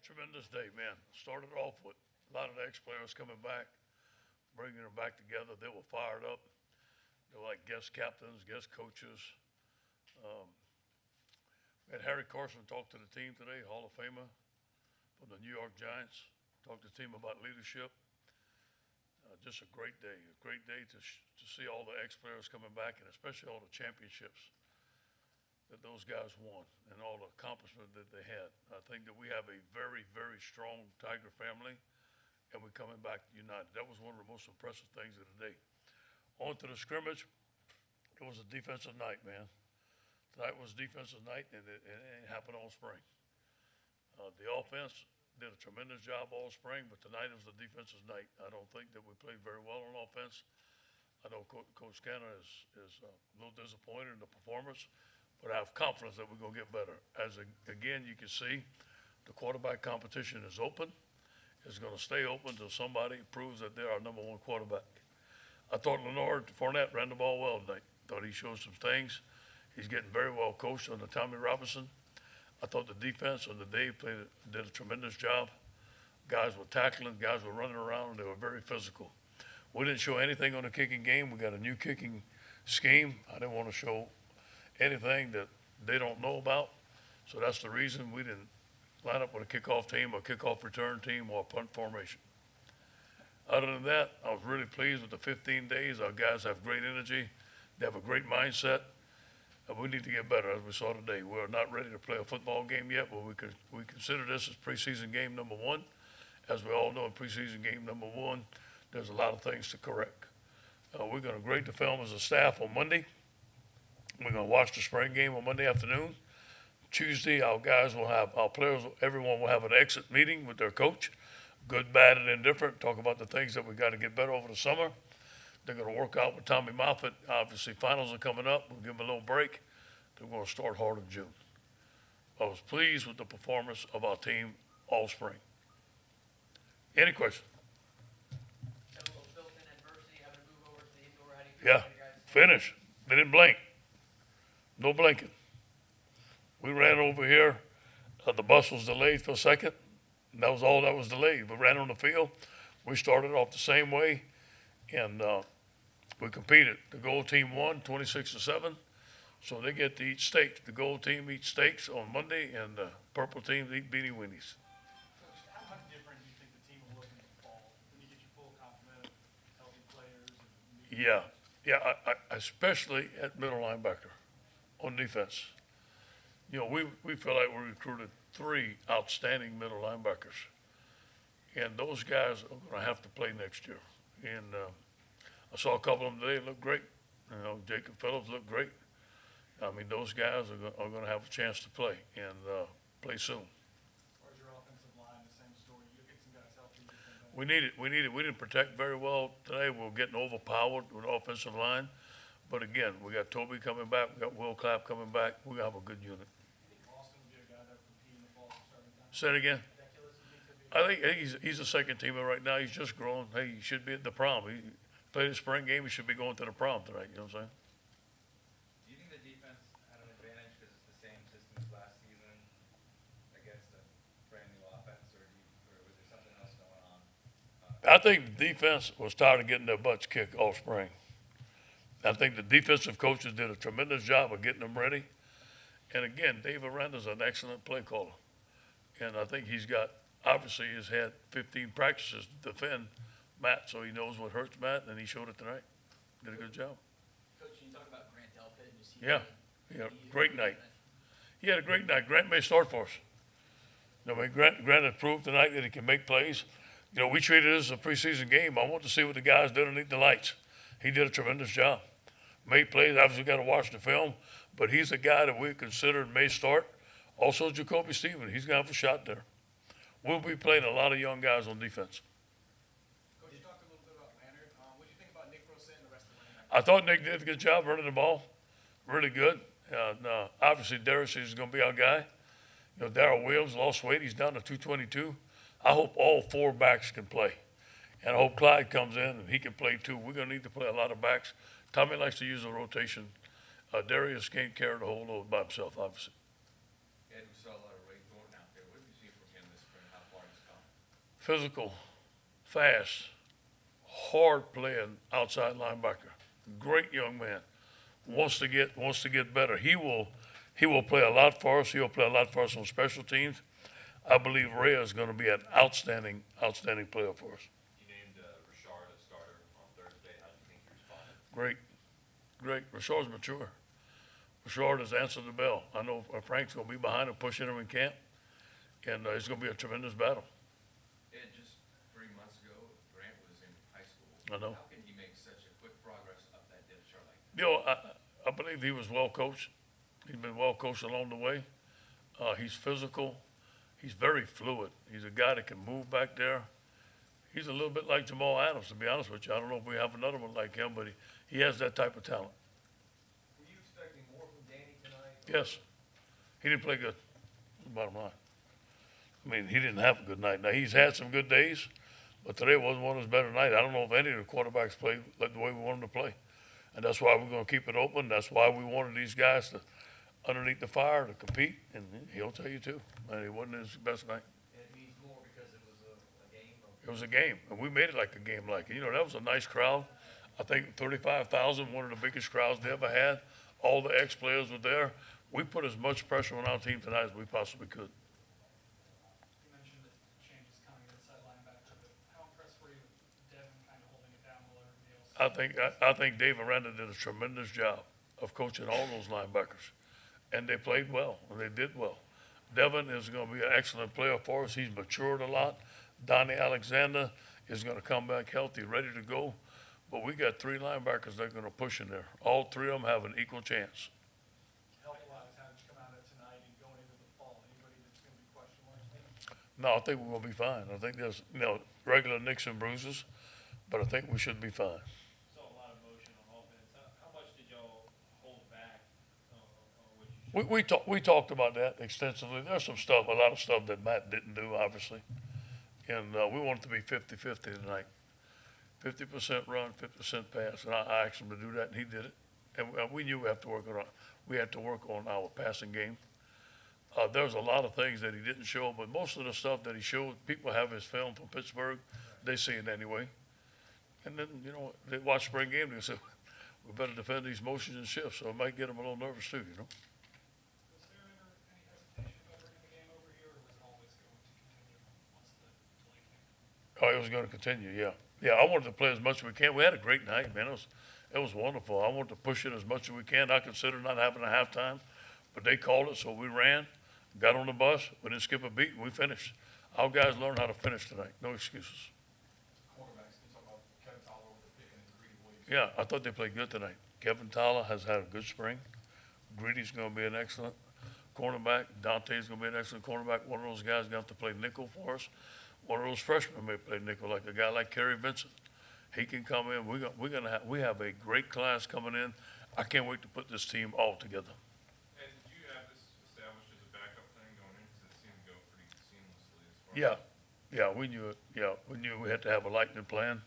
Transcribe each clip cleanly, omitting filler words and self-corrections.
Tremendous day, man. Started off with a lot of the ex-players coming back, bringing them back together. They were fired up. They were like guest captains, guest coaches. Um, we had Harry Carson talk to the team today, Hall of Famer from the New York Giants. Talked to the team about leadership. Just a great day to see all the ex-players coming back, and especially all the championships that those guys won and all the accomplishments that they had. I think that we have a very, very strong Tiger family, and we're coming back united. That was one of the most impressive things of the day. On to the scrimmage, it was a defensive night, man. Tonight was defensive night, and it happened all spring. The offense did a tremendous job all spring, but tonight it was the defensive night. I don't think that we played very well on offense. I know Coach Canner is a little disappointed in the performance, but I have confidence that we're going to get better. Again, you can see the quarterback competition is open. It's going to stay open until somebody proves that they're our number one quarterback. I thought Leonard Fournette ran the ball well tonight. Thought he showed some things. He's getting very well coached under Tommy Robinson. I thought the defense under Dave did a tremendous job. Guys were tackling, guys were running around, and they were very physical. We didn't show anything on the kicking game. We got a new kicking scheme. I didn't want to show anything that they don't know about. So that's the reason we didn't line up with a kickoff team or kickoff return team or punt formation. Other than that, I was really pleased with the 15 days. Our guys have great energy. They have a great mindset. We need to get better, as we saw today. We're not ready to play a football game yet, but we consider this as preseason game number one. As we all know, in preseason game number one, there's a lot of things to correct. We're going to grade the film as a staff on Monday. We're going to watch the spring game on Monday afternoon. Tuesday, our players, everyone will have an exit meeting with their coach, good, bad, and indifferent, talk about the things that we got to get better over the summer. They're going to work out with Tommy Moffitt. Obviously, finals are coming up. We'll give them a little break. They're going to start hard in June. I was pleased with the performance of our team all spring. Any questions? Yeah, finish. They didn't blink. No blinking. We ran over here. The bus was delayed for a second. That was all that was delayed. We ran on the field. We started off the same way, and we competed. The gold team won 26-7, so they get to eat steaks. The gold team eats steaks on Monday, and the purple team eat beanie weenies. Coach, how much different do you think the team will look in the fall when you get your full complement of healthy players? I especially at middle linebacker on defense. You know, we feel like we recruited 3 outstanding middle linebackers, and those guys are going to have to play next year. And I saw a couple of them today look great. You know, Jacob Phillips looked great. I mean, those guys are going to have a chance to play and play soon. Or is your offensive line the same story? You'll get some guys healthy. We need it. We didn't protect very well today. We're getting overpowered with the offensive line. But again, we got Toby coming back. We got Will Clapp coming back. We're going to have a good unit. I think Austin will be a guy that will compete in the fall starting time. Say it again. I think he's a second teamer right now. He's just growing. Hey, he should be at the prom. He played the spring game. He should be going to the prom tonight. You know what I'm saying? Do you think the defense had an advantage because it's the same system as last season against a brand new offense, or was there something else going on? I think the defense was tired of getting their butts kicked all spring. I think the defensive coaches did a tremendous job of getting them ready. And again, Dave Aranda's an excellent play caller. And I think he's had 15 practices to defend Matt, so he knows what hurts Matt, and he showed it tonight. Did a good job. Coach, can you talk about Grant Delpit? Yeah, great night. He had a great night. Grant may start for us. You know, Grant has proved tonight that he can make plays. You know, we treated this as a preseason game. I want to see what the guys did underneath the lights. He did a tremendous job. Made plays. Obviously, got to watch the film, but he's a guy that we considered may start. Also, Jacoby Stevens. He's going to have a shot there. We'll be playing a lot of young guys on defense. Coach, you talked a little bit about Leonard. What do you think about Nick Rosen and the rest of the linebackers? I thought Nick did a good job running the ball. Really good. Obviously, Darius is going to be our guy. You know, Darrell Williams lost weight. He's down to 222. I hope all 4 backs can play. And I hope Clyde comes in and he can play too. We're going to need to play a lot of backs. Tommy likes to use a rotation. Darius can't carry the whole load by himself, obviously. Yeah, we saw a lot of Ray Thornton out there. What did you see from him this spring? How physical, fast, hard playing outside linebacker. Great young man. Wants to get better. He will play a lot for us. He'll play a lot for us on special teams. I believe Ray is going to be an outstanding player for us. You named Richard a starter on Thursday. How do you think he responded? Great. Rashard's mature. Rashard has answered the bell. I know Frank's going to be behind him, pushing him in camp, and it's going to be a tremendous battle. And just 3 months ago, Grant was in high school. I know. How can he make such a quick progress up that depth chart like that? You know, I believe he was well coached. He's been well coached along the way. He's physical. He's very fluid. He's a guy that can move back there. He's a little bit like Jamal Adams, to be honest with you. I don't know if we have another one like him, but he has that type of talent. Were you expecting more from Danny tonight? Yes. He didn't play good, bottom line. I mean, he didn't have a good night. Now, he's had some good days, but today wasn't one of his better nights. I don't know if any of the quarterbacks played like the way we wanted them to play. And that's why we're going to keep it open. That's why we wanted these guys to, underneath the fire, to compete. And he'll tell you, too. Man, it wasn't his best night. And it means more because it was a game of. It was a game, and we made it like a game. Like, you know, that was a nice crowd. I think 35,000, one of the biggest crowds they ever had. All the ex-players were there. We put as much pressure on our team tonight as we possibly could. You mentioned the changes coming inside linebacker, but how impressed were you with Devin kind of holding it down while everybody else? I think Dave Aranda did a tremendous job of coaching all those linebackers, and they played well, and they did well. Devin is going to be an excellent player for us. He's matured a lot. Donnie Alexander is going to come back healthy, ready to go. But we got 3 linebackers that are going to push in there. All 3 of them have an equal chance. Health-wise, how did you come out of tonight and going into the fall? Anybody that's going to be question marks? No, I think we're going to be fine. I think there's, regular nicks and bruises, but I think we should be fine. Saw a lot of motion on offense. How much did y'all hold back on what you should? We talked about that extensively. There's some stuff, a lot of stuff that Matt didn't do, obviously. And we want it to be 50-50 tonight. 50% run, 50% pass. And I asked him to do that, and he did it. And we knew we had to work on our passing game. There's a lot of things that he didn't show, but most of the stuff that he showed, people have his film from Pittsburgh. They see it anyway. And then, they watch spring game, they say, we better defend these motions and shifts, so it might get them a little nervous too, Was there ever any hesitation about bringing the game over here, or was it always going to continue once the delay came? Oh, it was going to continue, yeah. Yeah, I wanted to play as much as we can. We had a great night, man. It was wonderful. I wanted to push it as much as we can. I considered not having a halftime, but they called it, so we ran, got on the bus, we didn't skip a beat, and we finished. Our guys learned how to finish tonight. No excuses. Quarterbacks, can you talk about Kevin Tyler with the pick and Greedy Williams? Yeah, I thought they played good tonight. Kevin Tyler has had a good spring. Greedy's going to be an excellent cornerback. Dante's going to be an excellent cornerback. One of those guys going to have to play nickel for us. One of those freshmen may play nickel, like a guy like Kerry Vincent. He can come in. We have a great class coming in. I can't wait to put this team all together. And did you have this established as a backup thing going in? Because it seemed to go pretty seamlessly as far as. Yeah, we knew it. Yeah, we knew we had to have a lightning plan,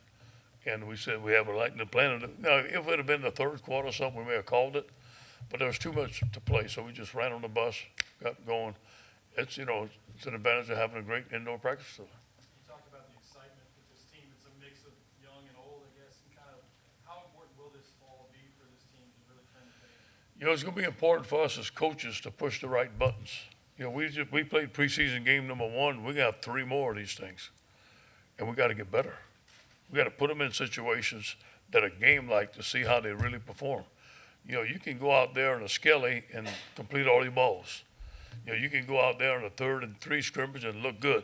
and we said we have a lightning plan. Now, if it would have been the third quarter or something, we may have called it, but there was too much to play, so we just ran on the bus, got going. It's it's an advantage of having a great indoor practice facility. You talked about the excitement with this team. It's a mix of young and old, I guess, and kind of how important will this fall be for this team to really turn the page? It's going to be important for us as coaches to push the right buttons. We played preseason game number 1. We got 3 more of these things, and we got to get better. We got to put them in situations that are game-like to see how they really perform. You can go out there in a skelly and complete all your balls. You can go out there in a 3rd and 3 scrimmage and look good.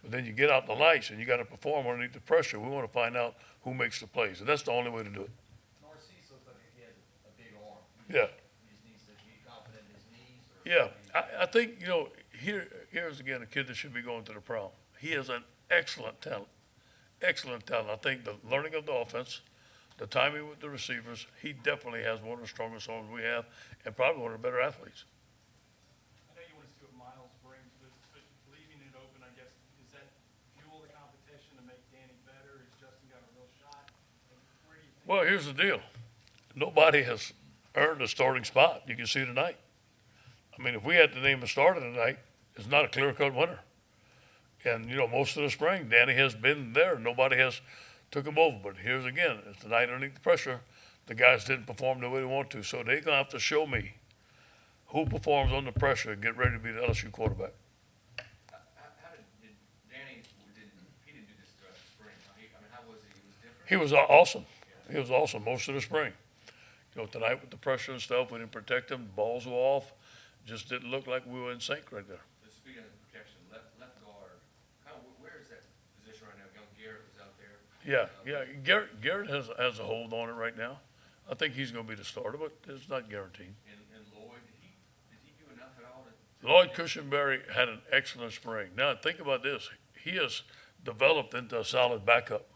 But then you get out the lights and you got to perform underneath the pressure. We want to find out who makes the plays, and that's the only way to do it. Narcisse looks like he has a big arm. Yeah. He just needs to be confident in his knees. Yeah, I think, here's again a kid that should be going to the prom. He has an excellent talent. Excellent talent. I think the learning of the offense, the timing with the receivers, he definitely has one of the strongest arms we have and probably one of the better athletes. I know you want to see what Miles brings, but leaving it open, I guess, does that fuel the competition to make Danny better? Has Justin got a real shot? And where do you think? Well, here's the deal. Nobody has earned a starting spot. You can see tonight. I mean, if we had to name a starter tonight, it's not a clear-cut winner. And, most of the spring, Danny has been there. Nobody has took him over. But here's again, it's tonight underneath the pressure. The guys didn't perform the way they want to. So they're going to have to show me who performs under pressure and get ready to be the LSU quarterback. How did Danny, he didn't do this throughout the spring, huh? I mean, how was he? He was different? He was awesome. He was awesome most of the spring. Tonight with the pressure and stuff, we didn't protect him. Balls were off. Just didn't look like we were in sync right there. Just speaking of protection, left guard, where is that position right now? Garrett was out there. Yeah. Garrett has a hold on it right now. I think he's going to be the starter, but it's not guaranteed. And Lloyd, did he do enough at all to? Lloyd Cushenberry had an excellent spring. Now, think about this. He has developed into a solid backup.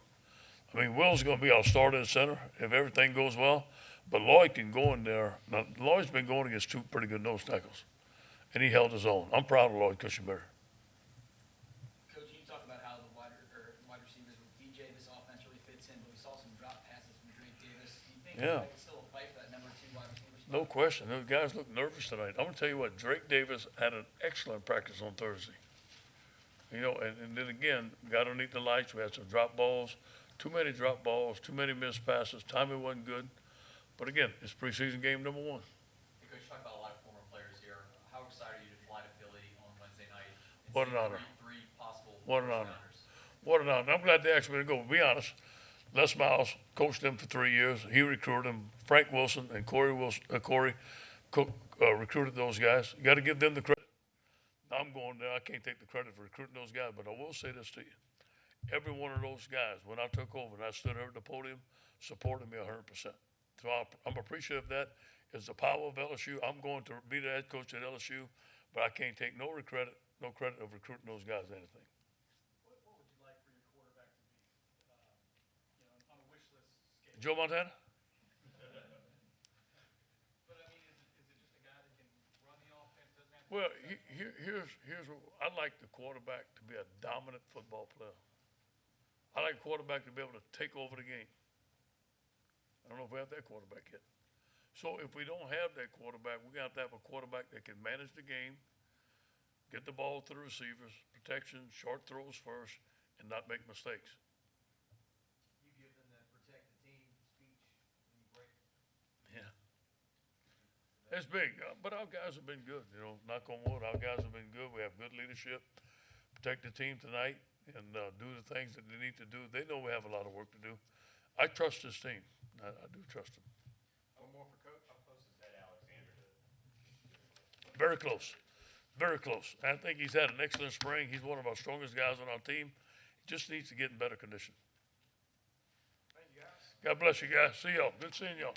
I mean, Will's going to be our starter at center if everything goes well, but Lloyd can go in there. Now, Lloyd's been going against two pretty good nose tackles, and he held his own. I'm proud of Lloyd Cushenberry. Coach, you talk about how the wide receivers with DJ, this offense really fits in, but we saw some drop passes from Drake Davis. Do you think Yeah. it's still a fight for that number 2 wide receiver spot? No question. Those guys look nervous tonight. I'm going to tell you what, Drake Davis had an excellent practice on Thursday. And then again, got underneath the lights. We had some drop balls, too many drop balls, too many missed passes. Timing wasn't good. But again, it's preseason game number 1. Hey, Coach, you talk about a lot of former players here. How excited are you to fly to Philly on Wednesday night? And What see an honor. Three possible What an first honor. rounders? What an honor. I'm glad they asked me to go. To be honest, Les Miles coached them for 3 years. He recruited them. Frank Wilson and Corey recruited those guys. You got to give them the credit. I'm going there. I can't take the credit for recruiting those guys, but I will say this to you. Every one of those guys, when I took over and I stood here at the podium, supported me 100%. So I'm appreciative of that. It's the power of LSU. I'm going to be the head coach at LSU, but I can't take no credit of recruiting those guys or anything. What would you like for your quarterback to be, on a wish list scale? Joe Montana? But I mean, is it just a guy that can run the offense, doesn't have to? Well, here's what I like the quarterback to be a dominant football player. I like a quarterback to be able to take over the game. I don't know if we have that quarterback yet. So if we don't have that quarterback, we're going to have a quarterback that can manage the game, get the ball to the receivers, protection, short throws first, and not make mistakes. You give them that protect the team speech when you break. Yeah. It's big, but our guys have been good. Knock on wood, our guys have been good. We have good leadership. Protect the team tonight and do the things that they need to do. They know we have a lot of work to do. I trust this team. I do trust them. One more for Coach. How close is Ed Alexander to? Very close. Very close. I think he's had an excellent spring. He's one of our strongest guys on our team. He just needs to get in better condition. Thank you, guys. God bless you guys. See y'all. Good seeing y'all.